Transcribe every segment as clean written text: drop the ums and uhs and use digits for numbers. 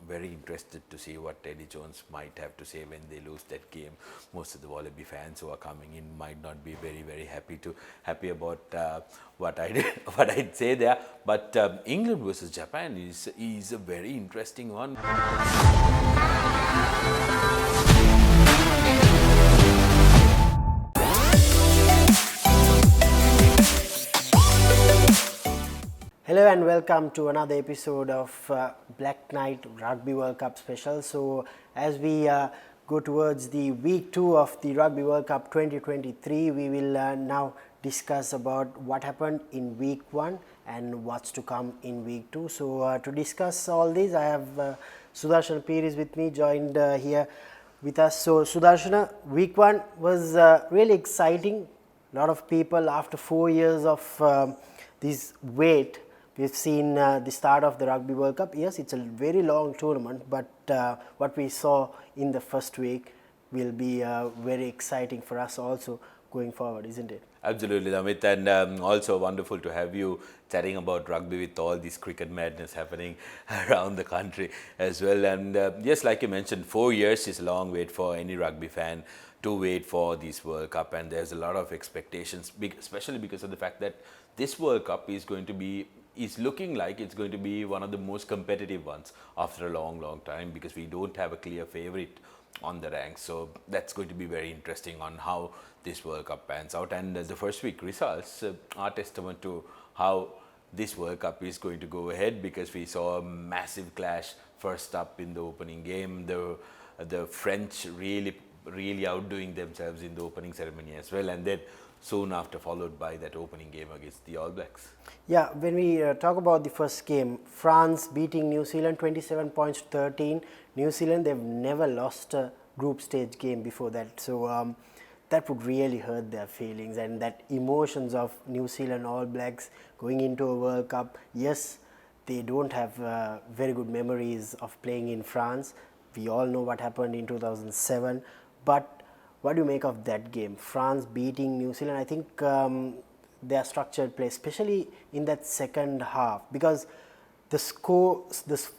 very interested to see what Eddie Jones might have to say when they lose that game. Most of the Wallaby fans who are coming in might not be very happy about what I'd say there. But England versus Japan is a very interesting one. Hello and welcome to another episode of Black Knight Rugby World Cup special. So as we go towards the week 2 of the Rugby World Cup 2023, we will now discuss about what happened in week 1 and what's to come in week 2. So to discuss all this, I have Sudarshana Peiris with me, joined here with us. So Sudarshana, week 1 was really exciting. A lot of people after 4 years of this wait, we've seen the start of the Rugby World Cup. Yes, it's a very long tournament, but what we saw in the first week will be very exciting for us also going forward, isn't it? Absolutely, Damith, and also wonderful to have you chatting about rugby with all this cricket madness happening around the country as well. And yes, like you mentioned, 4 years is a long wait for any rugby fan to wait for this World Cup, and there's a lot of expectations, especially because of the fact that this World Cup is looking like it's going to be one of the most competitive ones after a long time, because we don't have a clear favorite on the ranks. So that's going to be very interesting on how this World Cup pans out. And the first week results are testament to how this World Cup is going to go ahead, because we saw a massive clash first up in the opening game. The French really outdoing themselves in the opening ceremony as well, and then soon after followed by that opening game against the All Blacks. Yeah, when we talk about the first game, France beating New Zealand 27 points to 13. New Zealand, they've never lost a group stage game before that, so that would really hurt their feelings, and that emotions of New Zealand All Blacks going into a World Cup. Yes, they don't have very good memories of playing in France. We all know what happened in 2007, but what do you make of that game? France beating New Zealand. I think their structured play, especially in that second half, because the score,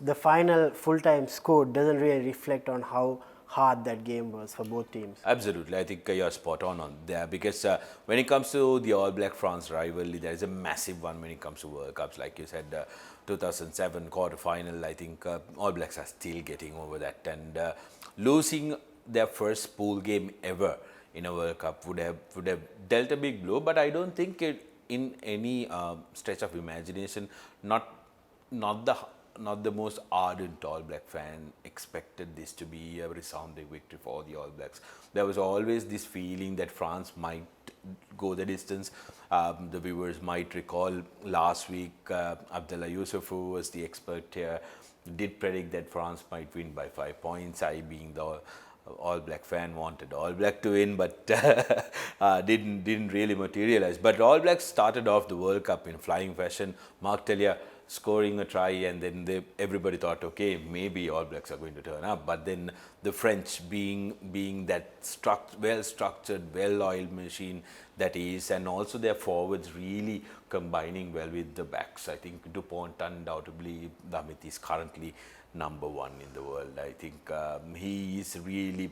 the final full-time score doesn't really reflect on how hard that game was for both teams. Absolutely, I think you're spot on there, because when it comes to the All Black France rivalry, there is a massive one when it comes to World Cups. Like you said, 2007 quarter-final, I think All Blacks are still getting over that, and losing their first pool game ever in a World Cup would have dealt a big blow. But I don't think in any stretch of imagination, not the most ardent All Black fan expected this to be a resounding victory for the All Blacks. There was always this feeling that France might go the distance. The viewers might recall last week, Abdullah Yusuf, who was the expert here, did predict that France might win by 5 points. I, being the All Black fan, wanted All Black to win, but didn't really materialize. But All Blacks started off the World Cup in flying fashion. Mark Tellier scoring a try, and then everybody thought, okay, maybe All Blacks are going to turn up. But then the French, being that well-structured, well-oiled machine that is, and also their forwards really combining well with the backs. I think Dupont, undoubtedly, Damith is currently number 1 in the world. I think he is really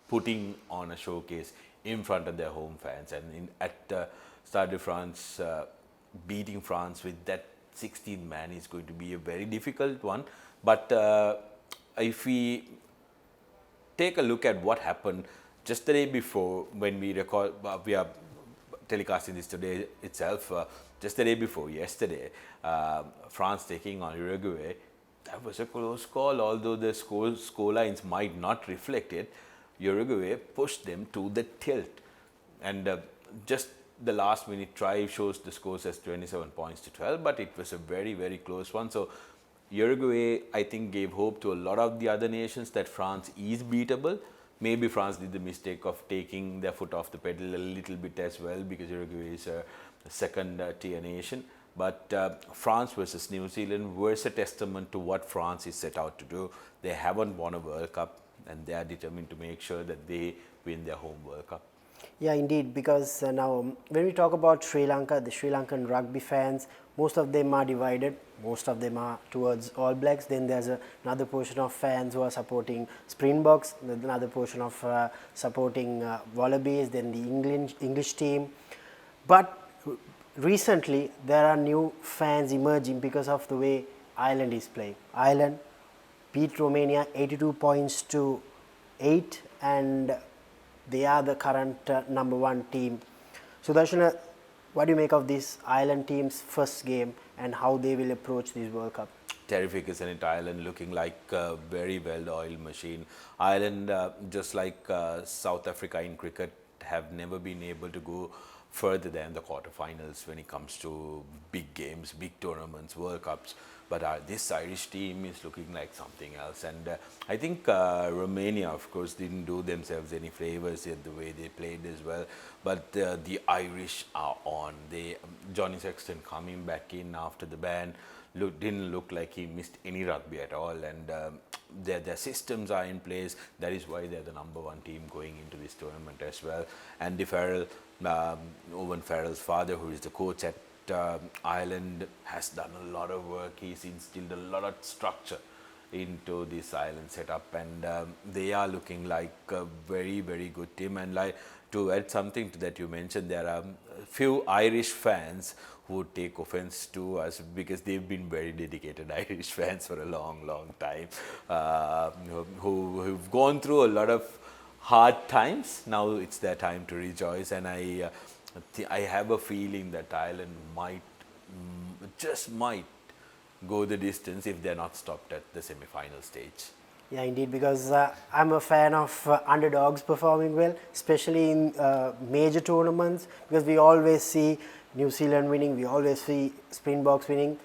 putting on a showcase in front of their home fans, and at Stade de France, beating France with that 16 man is going to be a very difficult one. But if we take a look at what happened just the day before, when we record, we are telecasting this today itself, just the day before yesterday, France taking on Uruguay. That was a close call, although the score lines might not reflect it. Uruguay pushed them to the tilt, and just the last minute try shows the scores as 27 points to 12, but it was a very close one. So Uruguay, I think, gave hope to a lot of the other nations that France is beatable. Maybe France did the mistake of taking their foot off the pedal a little bit as well, because Uruguay is a second tier nation. But France versus New Zealand was a testament to what France is set out to do. They haven't won a World Cup, and they are determined to make sure that they win their home World Cup. Yeah, indeed, because now when we talk about Sri Lanka, the Sri Lankan rugby fans, most of them are divided. Most of them are towards All Blacks. Then there's another portion of fans who are supporting Springboks, another portion of supporting Wallabies, then the English team. But recently, there are new fans emerging because of the way Ireland is playing. Ireland beat Romania 82 points to 8, and they are the current number one team. Sudarshana, what do you make of this Ireland team's first game and how they will approach this World Cup? Terrific, isn't it? Ireland looking like a very well-oiled machine. Ireland, just like South Africa in cricket, have never been able to go further than the quarterfinals when it comes to big games, big tournaments, World Cups. But this Irish team is looking like something else. And I think Romania, of course, didn't do themselves any favors in the way they played as well. But the Irish are on. Johnny Sexton coming back in after the ban didn't look like he missed any rugby at all. And their systems are in place. That is why they're the number one team going into this tournament as well. Andy Farrell, Owen Farrell's father, who is the coach at Ireland, has done a lot of work. He's instilled a lot of structure into this Ireland setup, and they are looking like a very, very good team. And like to add something to that, you mentioned there are a few Irish fans who would take offense to us because they've been very dedicated Irish fans for a long, long time, who've gone through a lot of hard times. Now it's their time to rejoice, and I have a feeling that Ireland just might go the distance if they're not stopped at the semi-final stage. Yeah, indeed, because I'm a fan of underdogs performing well, especially in major tournaments, because we always see New Zealand winning, we always see Springboks winning.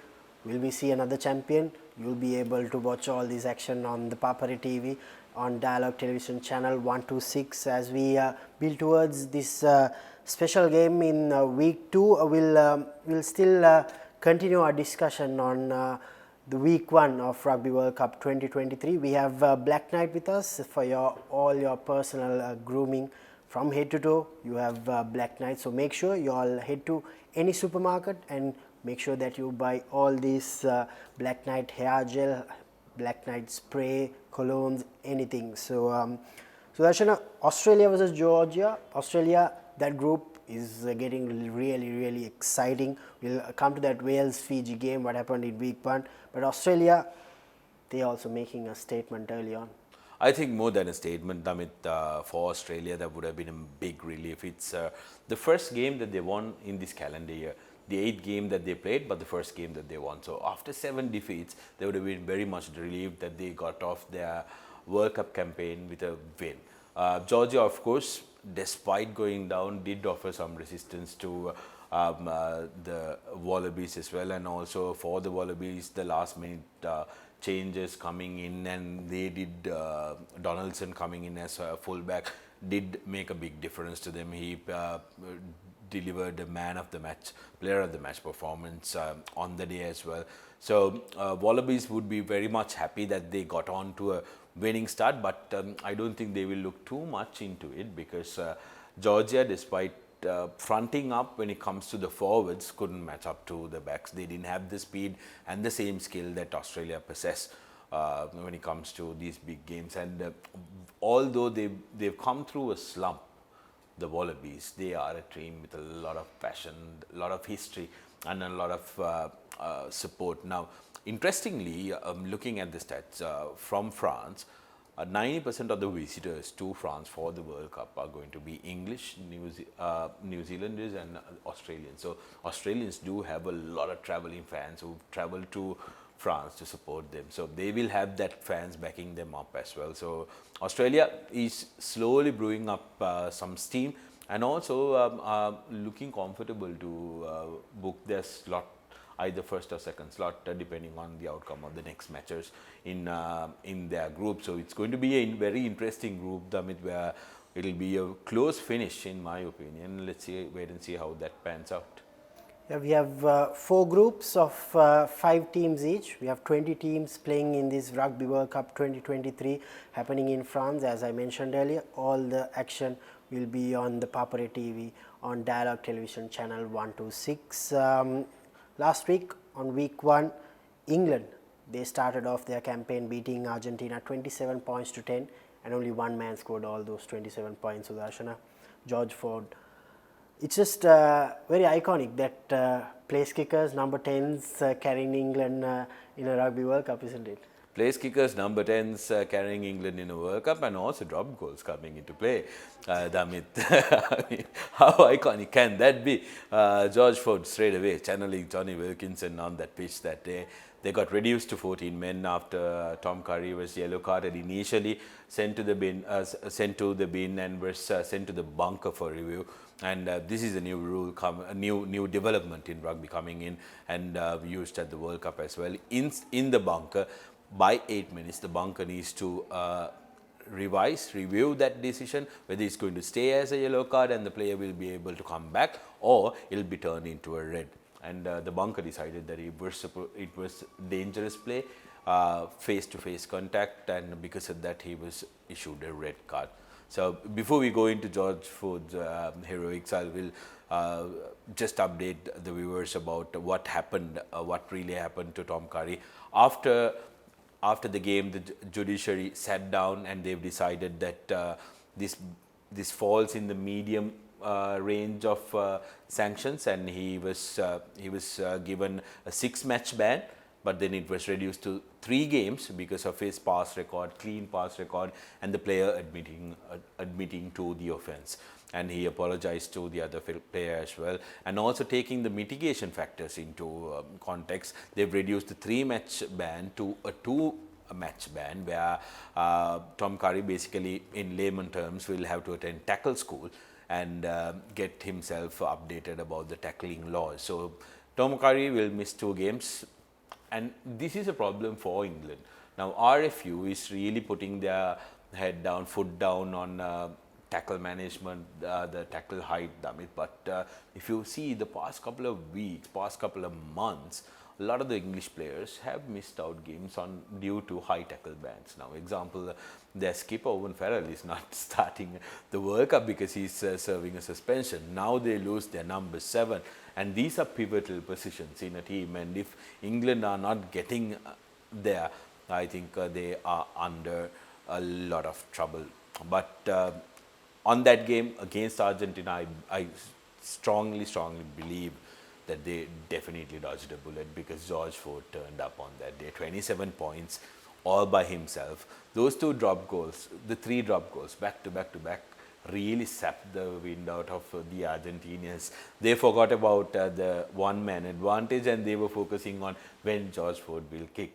Will we see another champion? You'll be able to watch all this action on the Papare TV, on Dialogue Television Channel 126 as we build towards this special game in week 2. We'll still continue our discussion on the week 1 of Rugby World Cup 2023. We have Black Knight with us for all your personal grooming from head to toe. You have Black Knight, so make sure you all head to any supermarket and make sure that you buy all these Black Knight hair gel, Black Knight spray, colognes, anything. So Sudarshana, Australia versus Georgia. Australia, that group is getting really, really exciting. We'll come to that Wales-Fiji game, what happened in week 1. But Australia, they're also making a statement early on. I think more than a statement, Damith, for Australia, that would have been a big relief. It's the first game that they won in this calendar year. The 8th game that they played, but the first game that they won. So after 7 defeats, they would have been very much relieved that they got off their World Cup campaign with a win. Georgia, of course, despite going down, did offer some resistance to the Wallabies as well. And also for the Wallabies, the last minute changes coming in, and they did Donaldson coming in as a fullback did make a big difference to them. He delivered a man of the match, player of the match performance on the day as well. So Wallabies would be very much happy that they got on to a winning start, but I don't think they will look too much into it because Georgia, despite fronting up when it comes to the forwards, couldn't match up to the backs. They didn't have the speed and the same skill that Australia possess when it comes to these big games. And although they've come through a slump, the Wallabies, they are a team with a lot of passion, a lot of history, and a lot of support. Now, interestingly, looking at the stats from France, 90% of the visitors to France for the World Cup are going to be English, New Zealanders, and Australians. So Australians do have a lot of traveling fans who travel to France to support them. So they will have that fans backing them up as well. So Australia is slowly brewing up some steam and also looking comfortable to book their slot, either first or second slot, depending on the outcome of the next matches in their group. So it's going to be a very interesting group, Damith, where it'll be a close finish, in my opinion. Let's wait and see how that pans out. Yeah, we have 4 groups of 5 teams each. We have 20 teams playing in this Rugby World Cup 2023 happening in France. As I mentioned earlier, all the action will be on the Papare TV on Dialogue Television Channel 126. Last week, on week 1, England, they started off their campaign beating Argentina 27 points to 10, and only one man scored all those 27 points, Sudarshana, George Ford. It's just very iconic that place kickers, number 10s, carrying England in a Rugby World Cup, isn't it? Place kickers, number 10s carrying England in a World Cup, and also drop goals coming into play. Damith. I mean, how iconic can that be? George Ford straight away channeling Johnny Wilkinson on that pitch that day. They got reduced to 14 men after Tom Curry was yellow carded initially, sent to the bin, and was sent to the bunker for review. And this is a new rule, a new development in rugby coming in and used at the World Cup as well. In the bunker, by 8 minutes, the bunker needs to review that decision, whether it's going to stay as a yellow card and the player will be able to come back, or it'll be turned into a red. And the bunker decided that it was dangerous play, face-to-face contact, and because of that he was issued a red card. So before we go into George Ford's heroics, I will just update the viewers about what happened, what really happened to Tom Curry. After the game, the judiciary sat down and they've decided that this falls in the medium range of sanctions, and he was given a 6-match ban, but then it was reduced to 3 games because of his clean pass record, and the player admitting to the offence. And he apologized to the other player as well. And also taking the mitigation factors into context, they've reduced the 3-match ban to a 2-match ban, where Tom Curry basically, in layman terms, will have to attend tackle school and get himself updated about the tackling laws. So Tom Curry will miss 2 games, and this is a problem for England. Now RFU is really putting their head down, foot down on tackle management, the tackle height, Damith. But if you see the past couple of weeks, past couple of months, a lot of the English players have missed out games due to high tackle bans. Now, example, their skipper Owen Farrell is not starting the World Cup because he's serving a suspension. Now they lose their number 7, and these are pivotal positions in a team. And if England are not getting there, I think they are under a lot of trouble. But on that game against Argentina, I strongly believe that they definitely dodged a bullet, because George Ford turned up on that day. 27 points all by himself. Those 2 drop goals, the 3 drop goals back to back, really sapped the wind out of the Argentinians. They forgot about the one-man advantage, and they were focusing on when George Ford will kick.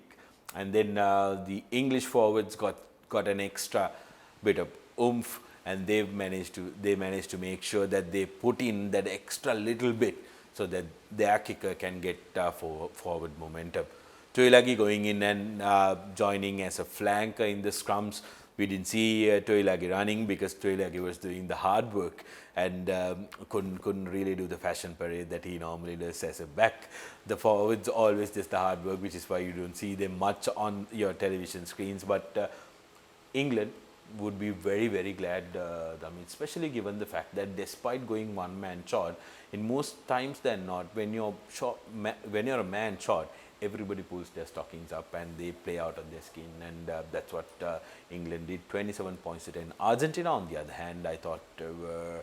And then the English forwards got an extra bit of oomph, and they managed to make sure that they put in that extra little bit so that their kicker can get forward momentum. Tuilagi going in and joining as a flanker in the scrums. We didn't see Tuilagi running because Tuilagi was doing the hard work and couldn't really do the fashion parade that he normally does as a back. The forwards always does the hard work, which is why you don't see them much on your television screens. But England would be very glad, especially given the fact that despite going one-man short, in most times than not, when you're a man short, everybody pulls their stockings up and they play out on their skin, and that's what England did. 27 points to 10. Argentina, on the other hand, I thought were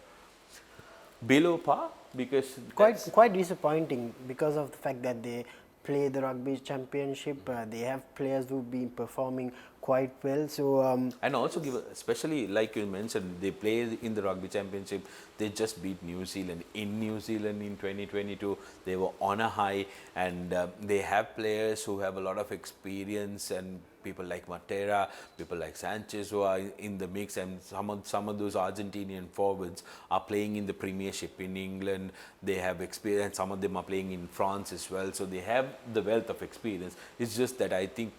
below par, because quite disappointing because of the fact that they play the rugby championship. They have players who've been performing quite well. So and also especially like you mentioned, they play in the rugby championship. They just beat New Zealand in New Zealand in 2022. They were on a high, and they have players who have a lot of experience, and people like Matera, people like Sanchez who are in the mix, and some of those Argentinian forwards are playing in the Premiership in England. They have experience. Some of them are playing in France as well. So they have the wealth of experience. It's just that I think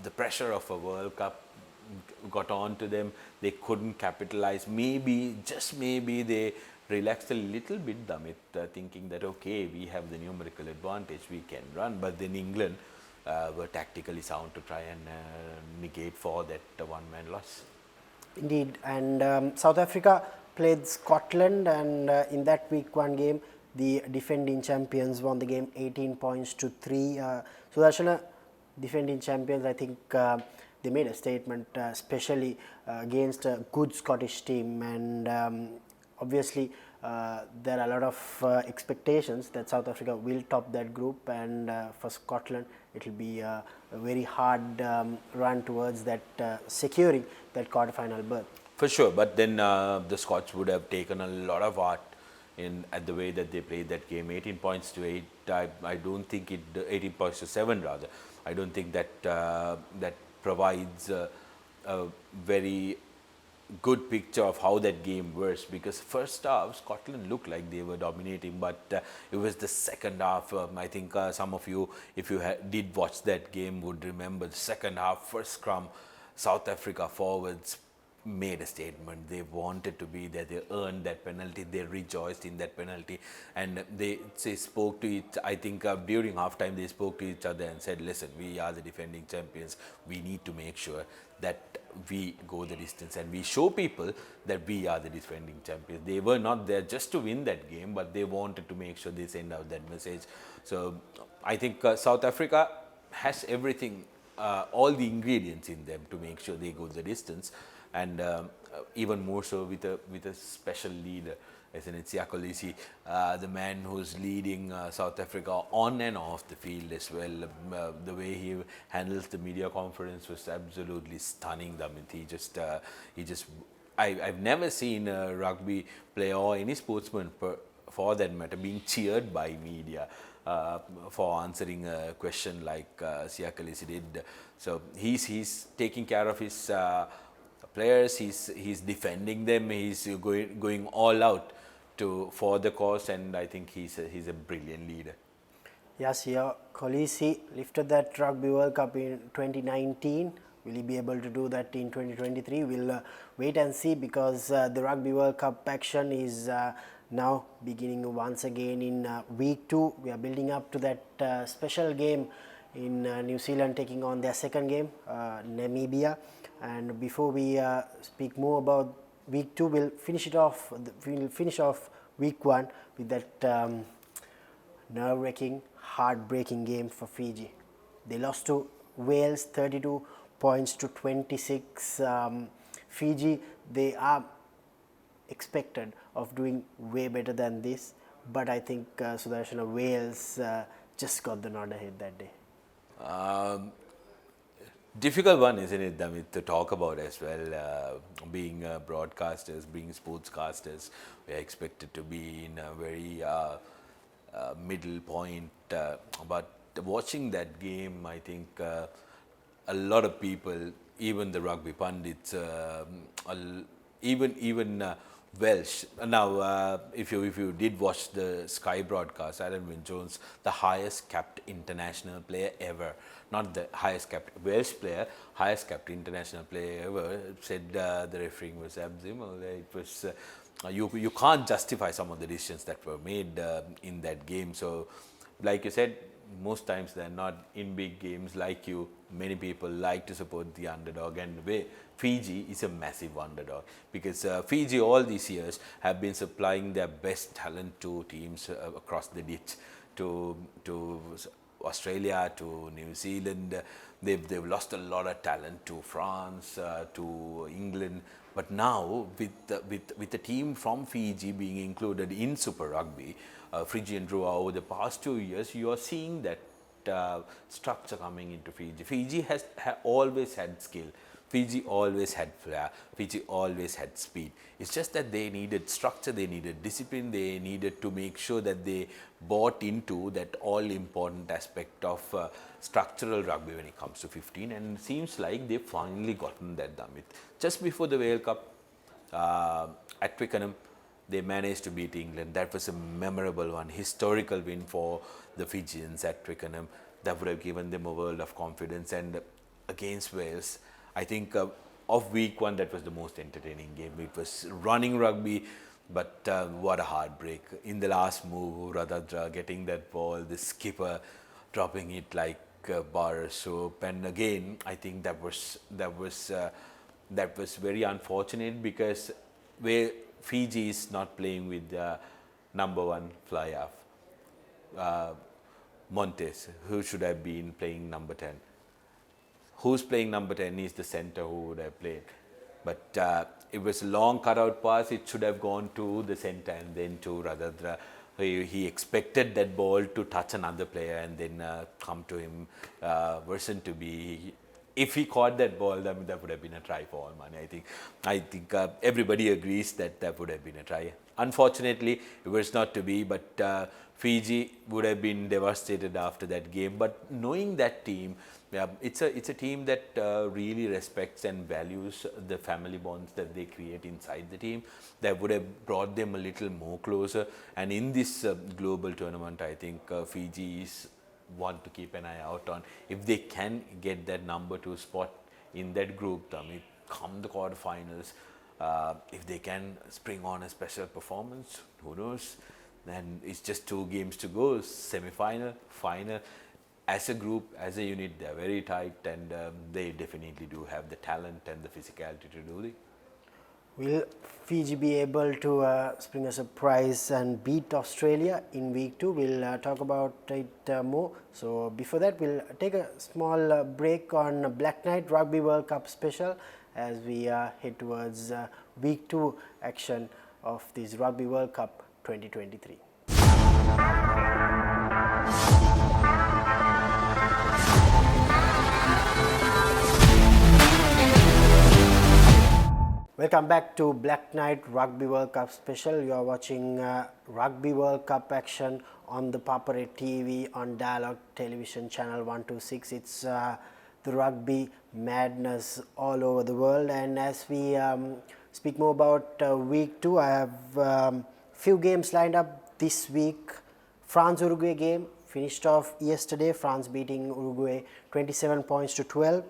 the pressure of a World Cup got on to them. They couldn't capitalize. Maybe, just maybe, they relaxed a little bit, Damith, thinking that okay, we have the numerical advantage, we can run. But then England were tactically sound to try and negate for that one-man loss. Indeed, and South Africa played Scotland, and in that week 1 game, the defending champions won the game 18 points to 3. Sudarshana, defending champions, I think they made a statement, especially against a good Scottish team, and obviously there are a lot of expectations that South Africa will top that group, and for Scotland it will be a very hard run towards that securing that quarterfinal berth. For sure, but then the Scots would have taken a lot of art in at the way that they played that game. 18 points to 8. I don't think it. 18 points to 7 rather. I don't think that that provides a very good picture of how that game works, because first half Scotland looked like they were dominating, but it was the second half. I think some of you, if you did watch that game, would remember the second half, first scrum, South Africa forwards made a statement. They wanted to be there. They earned that penalty. They rejoiced in that penalty, and they spoke to each. I think during halftime they spoke to each other and said, "Listen, we are the defending champions. We need to make sure that we go the distance and we show people that we are the defending champions." They were not there just to win that game, but they wanted to make sure they send out that message. So I think South Africa has everything, all the ingredients in them to make sure they go the distance. And even more so with a special leader, isn't it? Siya Kolisi, the man who's leading South Africa on and off the field as well. The way he handles the media conference was absolutely stunning. Damith, he just I've never seen a rugby player or any sportsman for that matter being cheered by media for answering a question like Siya Kolisi did. So he's taking care of his players. He's defending them. He's going all out for the cause, and I think he's a brilliant leader. Yes, yeah, Kolisi lifted that Rugby World Cup in 2019. Will he be able to do that in 2023? We'll wait and see, because the Rugby World Cup action is now beginning once again in week 2. We are building up to that special game in New Zealand taking on their second game, Namibia. And before we speak more about week 2, we'll finish off week 1 with that nerve-wracking, heartbreaking game for Fiji. They lost to Wales 32 points to 26. Fiji, they are expected of doing way better than this, but I think Sudarshana, Wales just got the nod ahead that day. Difficult one, isn't it, Damith, to talk about as well. Being broadcasters, being sportscasters, we are expected to be in a very middle point. But watching that game, I think a lot of people, even the rugby pundits, even Welsh. Now, if you did watch the Sky broadcast, Aaron Wynne-Jones, the highest capped international player ever, not the highest capped Welsh player, highest capped international player ever, said the refereeing was abysmal. It was you can't justify some of the decisions that were made in that game. So, like you said, most times they're not in big games like you. Many people like to support the underdog, and the way Fiji is a massive underdog, because Fiji all these years have been supplying their best talent to teams across the ditch, to Australia, to New Zealand. They've lost a lot of talent to France, to England. But now with the team from Fiji being included in Super Rugby, Fijian Drua, over the past 2 years, you are seeing that structure coming into Fiji. Fiji has always had skill. Fiji always had flair. Fiji always had speed. It's just that they needed structure, they needed discipline, they needed to make sure that they bought into that all-important aspect of structural rugby when it comes to 15. And it seems like they've finally gotten that, Damith. Just before the World Cup at Twickenham, they managed to beat England. That was a memorable one, historical win for the Fijians at Twickenham. That would have given them a world of confidence. And against Wales, I think of week 1, that was the most entertaining game. It was running rugby, but what a heartbreak. In the last move, Radadra getting that ball, the skipper dropping it like bar soap. And again, I think that was very unfortunate, because Fiji is not playing with number 1 fly-half, Montes, who should have been playing number 10. Who's playing number 10 is the centre who would have played. But it was a long cutout pass, it should have gone to the centre and then to Radadra. He expected that ball to touch another player and then come to him, version to be. If he caught that ball, that would have been a try for all money. I think everybody agrees that would have been a try. Unfortunately, it was not to be, but Fiji would have been devastated after that game. But knowing that team, it's a team that really respects and values the family bonds that they create inside the team. That would have brought them a little more closer. And in this global tournament, I think Fiji is one to keep an eye out on. If they can get that number 2 spot in that group, come the quarterfinals, if they can spring on a special performance, who knows? Then it's just 2 games to go, semi-final, final. As a group, as a unit, they're very tight, and they definitely do have the talent and the physicality to do it. Will Fiji be able to spring a surprise and beat Australia in week 2? We'll talk about it more. So before that, we'll take a small break on Black Knight Rugby World Cup special as we head towards week 2 action of this Rugby World Cup 2023. Welcome back to Black Knight Rugby World Cup special. You are watching Rugby World Cup action on the Papare TV on Dialogue Television channel 126. It's the rugby madness all over the world, and as we speak more about week 2, I have few games lined up this week. France-Uruguay game finished off yesterday, France beating Uruguay 27 points to 12.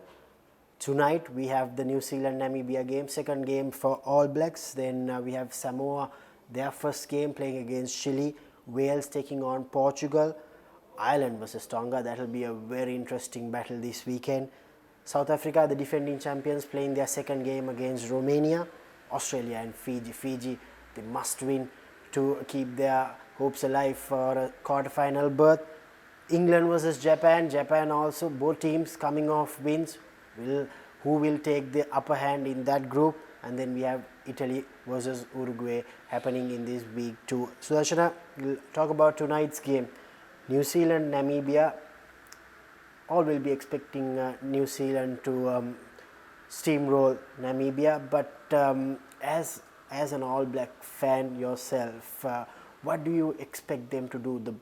Tonight we have the New Zealand-Namibia game, second game for All Blacks. Then we have Samoa, their first game, playing against Chile. Wales taking on Portugal. Ireland versus Tonga, that will be a very interesting battle this weekend. South Africa, the defending champions, playing their second game against Romania. Australia and Fiji. Fiji, they must win to keep their hopes alive for a quarter-final berth. England versus Japan. Japan also, both teams coming off wins. Who will take the upper hand in that group? And then we have Italy versus Uruguay happening in this week 2. Sudarshana, we'll talk about tonight's game. New Zealand, Namibia. All will be expecting New Zealand to steamroll Namibia, but as an All Black fan yourself, what do you expect them to do?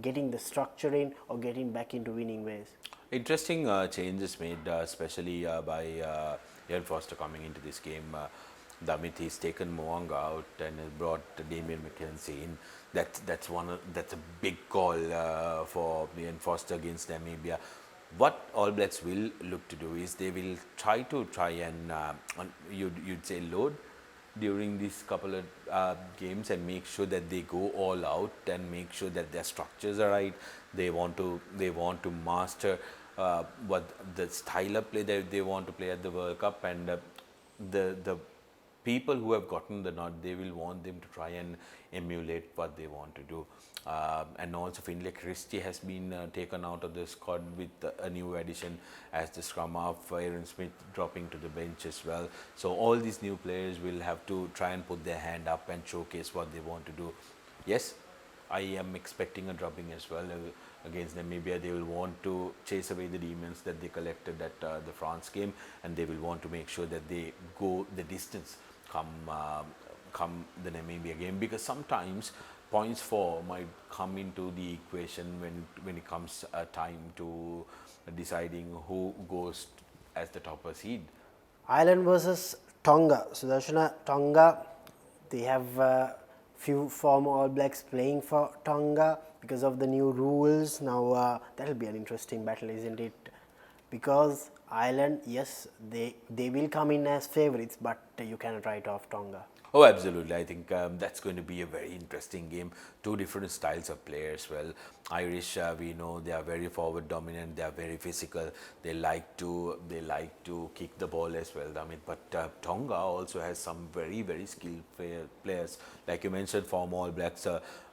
Getting the structure in or getting back into winning ways? Interesting changes made, especially by Ian Foster coming into this game. Damith has taken Moanga out and has brought Damien McKenzie in. That's a big call for Ian Foster against Namibia. What All Blacks will look to do is they will try and you'd say load during these couple of games and make sure that they go all out and make sure that their structures are right. They want to master what the style of play that they want to play at the World Cup, and the people who have gotten the nod, they will want them to try and emulate what they want to do. And also Finlay Christie has been taken out of the squad with a new addition as the scrum half, Aaron Smith dropping to the bench as well. So all these new players will have to try and put their hand up and showcase what they want to do. Yes, I am expecting a drubbing as well against Namibia. They will want to chase away the demons that they collected at the France game, and they will want to make sure that they go the distance come the Namibia game, because sometimes points for might come into the equation when it comes time to deciding who goes as the topper seed. Ireland versus Tonga. Sudarshana, Tonga, they have few former All Blacks playing for Tonga because of the new rules. Now that will be an interesting battle, isn't it? Because Ireland, yes, they will come in as favourites, but you cannot write off Tonga. Oh, absolutely. I think that's going to be a very interesting game. Two different styles of players. Well, Irish, we know they are very forward dominant. They are very physical. They like to kick the ball as well. I mean, but Tonga also has some very skilled players. Like you mentioned, former All Blacks,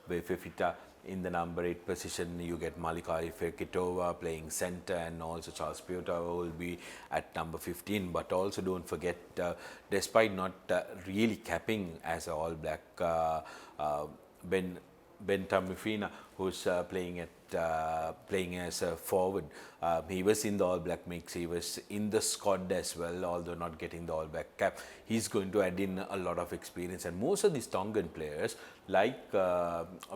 Fifita in the number 8 position. You get Malika Fekitova playing centre, and also Charles Piota will be at number 15. But also don't forget, despite not really capping as an All Black, Ben Tamifina, who's playing as a forward. He was in the All Black mix. He was in the squad as well, although not getting the All Black cap. He's going to add in a lot of experience, and most of these Tongan players, like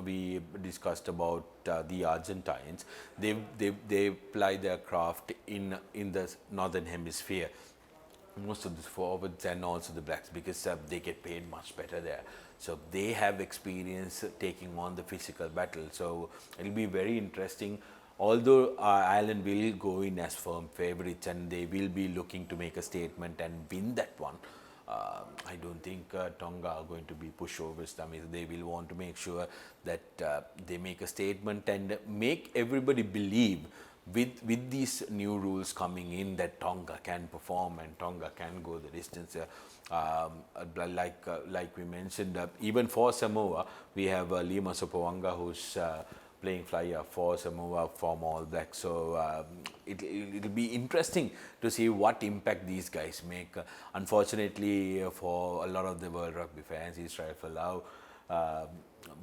we discussed about the Argentines, they ply their craft in the northern hemisphere. Most of the forwards and also the blacks, because they get paid much better there, so they have experience taking on the physical battle. So it'll be very interesting, although Ireland will go in as firm favorites and they will be looking to make a statement and win that one. I don't think Tonga are going to be pushovers. I mean, they will want to make sure that they make a statement and make everybody believe with these new rules coming in that Tonga can perform and Tonga can go the distance. Like we mentioned, even for Samoa, we have Lima Sopawanga, who's playing flyer for Samoa from All Blacks. So it'll be interesting to see what impact these guys make. Unfortunately, for a lot of the World Rugby fans, Israel Folau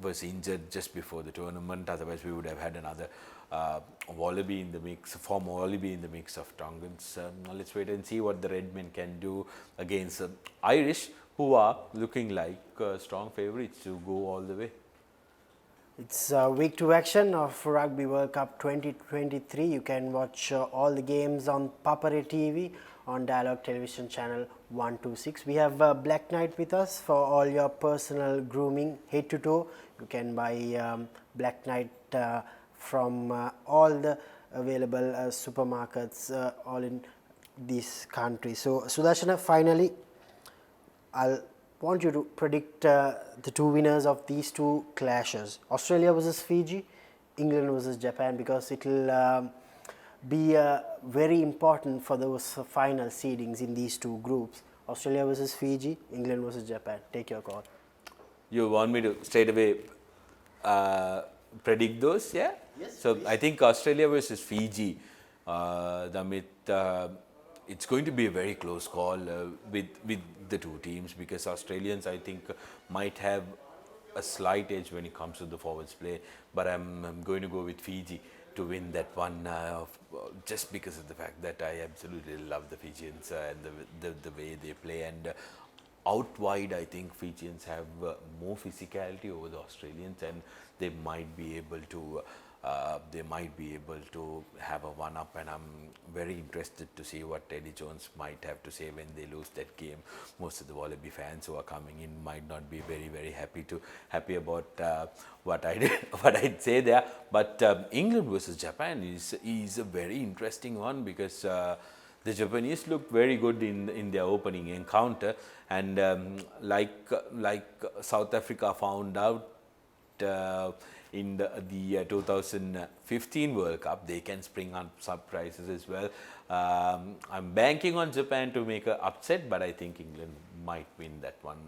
was injured just before the tournament. Otherwise, we would have had another Wallaby in the mix, former Wallaby in the mix of Tongans. Let's wait and see what the Redmen can do against Irish, who are looking like strong favourites to go all the way. It's week 2 action of Rugby World Cup 2023. You can watch all the games on Papare TV on Dialogue Television channel 126. We have Black Knight with us for all your personal grooming, head to toe. You can buy Black Knight from all the available supermarkets all in this country. So Sudarshana, finally, I'll want you to predict the two winners of these two clashes: Australia versus Fiji, England versus Japan, because it will be very important for those final seedings in these two groups. Australia versus Fiji, England versus Japan. Take your call. You want me to straight away predict those? Yeah. Yes, So please. I think Australia versus Fiji, Damith, it's going to be a very close call with the two teams, because Australians, I think, might have a slight edge when it comes to the forwards play, but I'm going to go with Fiji to win that one, just because of the fact that I absolutely love the Fijians and the way they play. And out wide, I think Fijians have more physicality over the Australians, and they might be able to have a one-up, and I'm very interested to see what Eddie Jones might have to say when they lose that game. Most of the Wallaby fans who are coming in might not be very happy about what I'd say there. But England versus Japan is a very interesting one, because the Japanese looked very good in their opening encounter, and like South Africa found out in the 2015 World Cup, they can spring on surprises as well. I'm banking on Japan to make an upset, but I think England might win that one.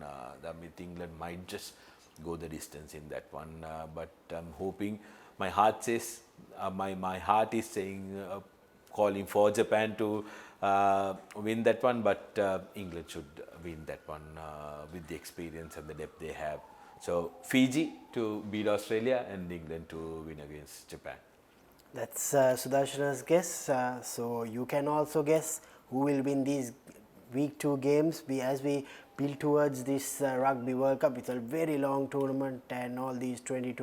England might just go the distance in that one, but I'm hoping. My heart says, my heart is saying, calling for Japan to win that one, but England should win that one with the experience and the depth they have. So Fiji to beat Australia and England to win against Japan. That's Sudarshana's guess. So you can also guess who will win these week 2 games. As we build towards this Rugby World Cup, it's a very long tournament, and all these 20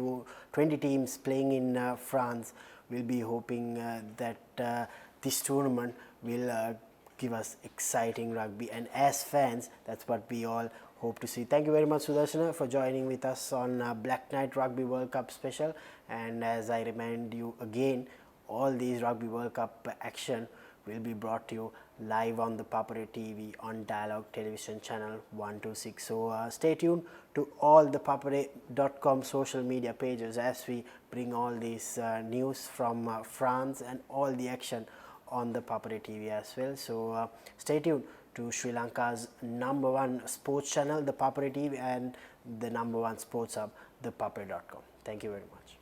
teams playing in France will be hoping that this tournament will give us exciting rugby, and as fans, that's what we all hope to see. Thank you very much, Sudarshana, for joining with us on Black Knight Rugby World Cup special. And as I remind you again, all these Rugby World Cup action will be brought to you live on the Papare TV on Dialogue Television Channel 126. So stay tuned to all the papare.com social media pages as we bring all these news from France and all the action on the Papare TV as well. So stay tuned to Sri Lanka's #1 sports channel, the Papare TV, and the #1 sports hub, the papare.com. Thank you very much.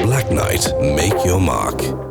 Black Knight, make your mark.